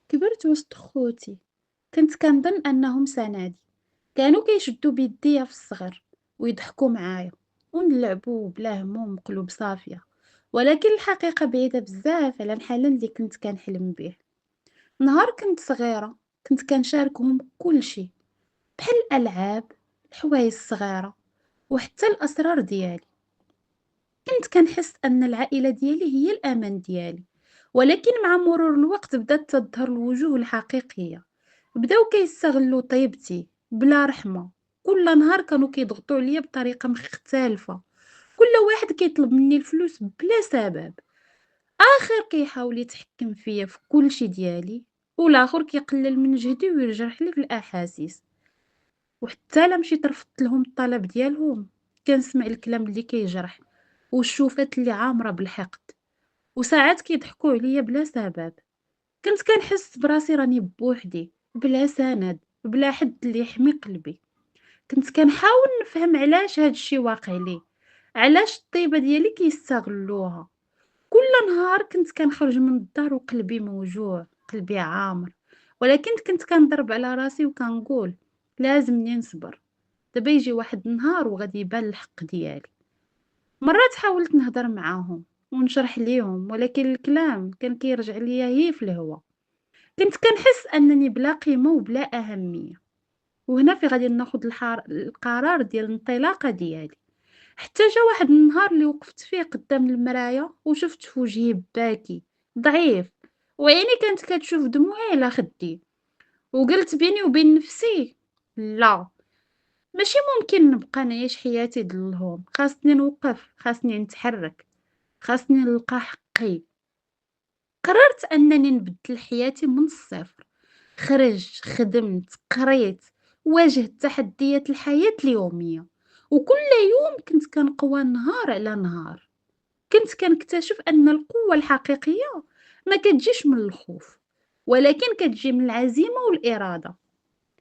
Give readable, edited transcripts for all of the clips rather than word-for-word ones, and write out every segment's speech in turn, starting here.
كبرت وسط خوتي. كنت كنظن أنهم سندي. كانوا كيشدوا بيديا في الصغر ويضحكوا معايا ونلعبوا بلا هموم بقلوب صافية. ولكن الحقيقة بعيدة بزاف على الحنان اللي كنت كنحلم به. نهار كنت صغيرة كنت كنشاركهم كل شيء، بحال الألعاب، الحوايج الصغيرة، وحتى الأسرار ديالي. كنت كنحس أن العائلة ديالي هي الأمان ديالي. ولكن مع مرور الوقت بدات تظهر الوجوه الحقيقية. بداو كيستغلوا طيبتي بلا رحمة. كل نهار كانوا كيضغطوا عليا بطريقة مختلفة. كل واحد كيطلب مني الفلوس بلا سبب. آخر كيحاول يتحكم فيا في كل شي ديالي، والآخر كيقلل من جهدي ويجرح لي في الأحاسيس. وحتى لا مشيت رفضت لهم الطلب ديالهم، كنسمع الكلام اللي كيجرح والشوفات اللي عامرة بالحقد. وساعات كيضحكوا عليا بلا سبب. كنت كنحس براسي راني بوحدي، بلا سند، بلا حد اللي يحمي قلبي. كنت كنحاول نفهم علاش هاد الشي واقع لي، علاش الطيبة ديالي كيستغلوها. كل نهار كنت كنخرج من الدار وقلبي موجوع، قلبي عامر. ولكن كنت كنضرب على راسي وكنقول لازمني نصبر، دابا يجي واحد النهار وغادي يبان الحق ديالي. مرات حاولت نهضر معاهم ونشرح ليهم، ولكن الكلام كان كيرجع ليا هي في الهوا. كنت كنحس انني بلا قيمة وبلا اهمية. وهنا في غادي ناخد القرار ديال الانطلاقة ديالي. حتى جا واحد النهار اللي وقفت فيه قدام المرايا وشفت في وجهي باكي، ضعيف، وعيني كانت كتشوف دموعي على خدي. وقلت بيني وبين نفسي لا، ماشي ممكن نبقى نعيش حياتي ضلهم. خاصني نوقف، خاصني نتحرك، خاصني نلقى حقي. قررت انني نبدل حياتي من الصفر. خرجت، خدمت، قريت، واجهت تحديات الحياة اليومية. وكل يوم كنت كنقوى نهار على نهار. كنت كنكتشف أن القوة الحقيقية ما كتجيش من الخوف، ولكن كتجي من العزيمة والإرادة.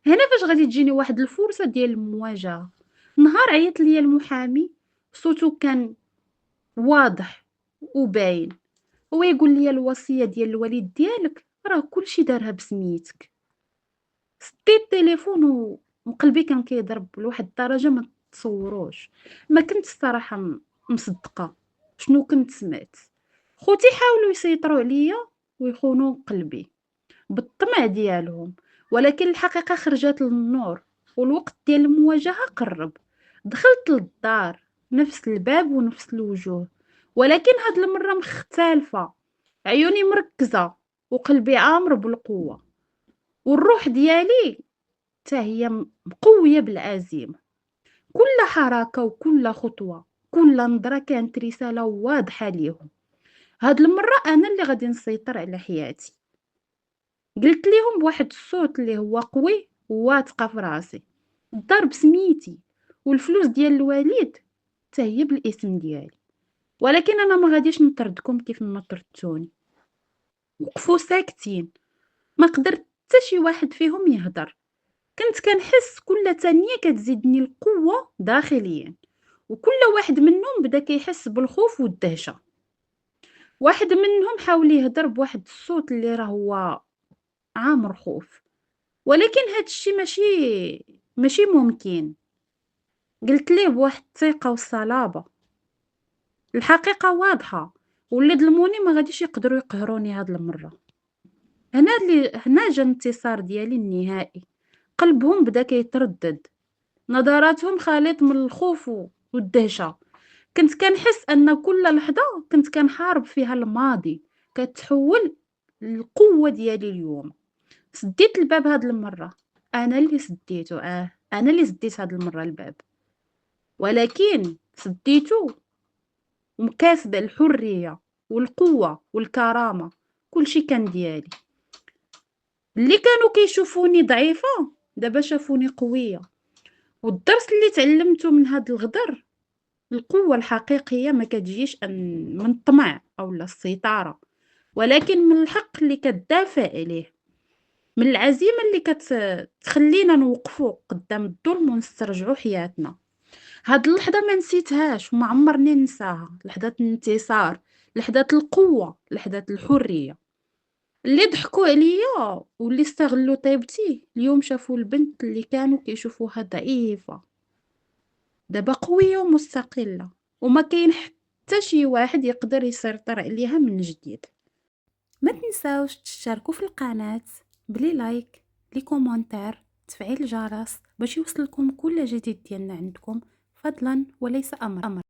هنا فاش غادي تجيني واحد الفرصة ديال المواجهة. نهار عيط ليا المحامي، صوتو كان واضح وباين. هو يقول لي الوصية ديال الوالد ديالك راه كلشي دارها بسميتك. سديت التليفون وقلبي كان كيضرب لواحد الدرجة ما تصوروش. ما كنت الصراحة مصدقة شنو كنت سمعت. خوتي حاولوا يسيطروا عليا ويخونوا قلبي بالطمع ديالهم، ولكن الحقيقة خرجت للنور. والوقت ديال المواجهة قرب. دخلت للدار، نفس الباب ونفس الوجوه، ولكن هاد المرة مختلفة. عيوني مركزة وقلبي عامر بالقوة، والروح ديالي حتى هي مقوية بالعزيمة. كل حركة وكل خطوة، كل نظرة كانت رسالة واضحة ليهم. هاد المرة أنا اللي غادي نسيطر على حياتي. قلت ليهم بواحد الصوت اللي هو قوي وواثقة في راسي: الدار بسميتي، والفلوس ديال الوالد حتى هي بالاسم ديالي. ولكن انا ما غاديش نطردكم كيف ما طردتوني. وقفوا ساكتين، ما قدرت حتى شي واحد فيهم يهضر. كنت كنحس كل ثانية كتزيدني القوة داخليا، وكل واحد منهم بدا كيحس بالخوف والدهشة. واحد منهم حاول يهضر بواحد الصوت اللي راه هو عامر خوف: ولكن هاد الشي ماشي ممكن. قلت ليه بواحد الثقة والصلابة: الحقيقة واضحة، واللي ظلموني ما غاديش يقدروا يقهروني هاد المرة. هنا جا الانتصار ديالي النهائي. قلبهم بدا كيتردد، نظراتهم خليط من الخوف والدهشة. كنت كنحس أن كل لحظة كنت كنحارب فيها الماضي كتحول للقوة ديالي اليوم. سديت الباب هاد المرة. أنا اللي سديته، أنا اللي سديت هاد المرة الباب، ولكن سديته ومكاسبة الحرية والقوة والكرامة. كلشي كان ديالي. اللي كانوا كيشوفوني ضعيفة دابا شافوني قوية. والدرس اللي تعلمته من هاد الغدر: القوة الحقيقية ما كتجيش من الطمع أو السيطرة، ولكن من الحق اللي كتدافع عليه، من العزيمة اللي كتخلينا نوقفوا قدام الظلم ونسترجعوا حياتنا. هاد اللحظة ما نسيتهاش وما عمرني ننساها. لحظة الانتصار، لحظة القوة، لحظة الحرية. اللي ضحكوا عليَّ واللي استغلّوا طيبتي، اليوم شافوا البنت اللي كانوا كيشوفوها ضعيفة، دابا قوية ومستقلة، وما كاين حتى شي واحد يقدر يسيطر عليها من جديد. ما تنساوش تشتركوا في القناة بلي لايك، لي كومونتير، تفعيل الجرس باش يوصلكم كل جديد ديالنا عندكم فضلا وليس أمرا.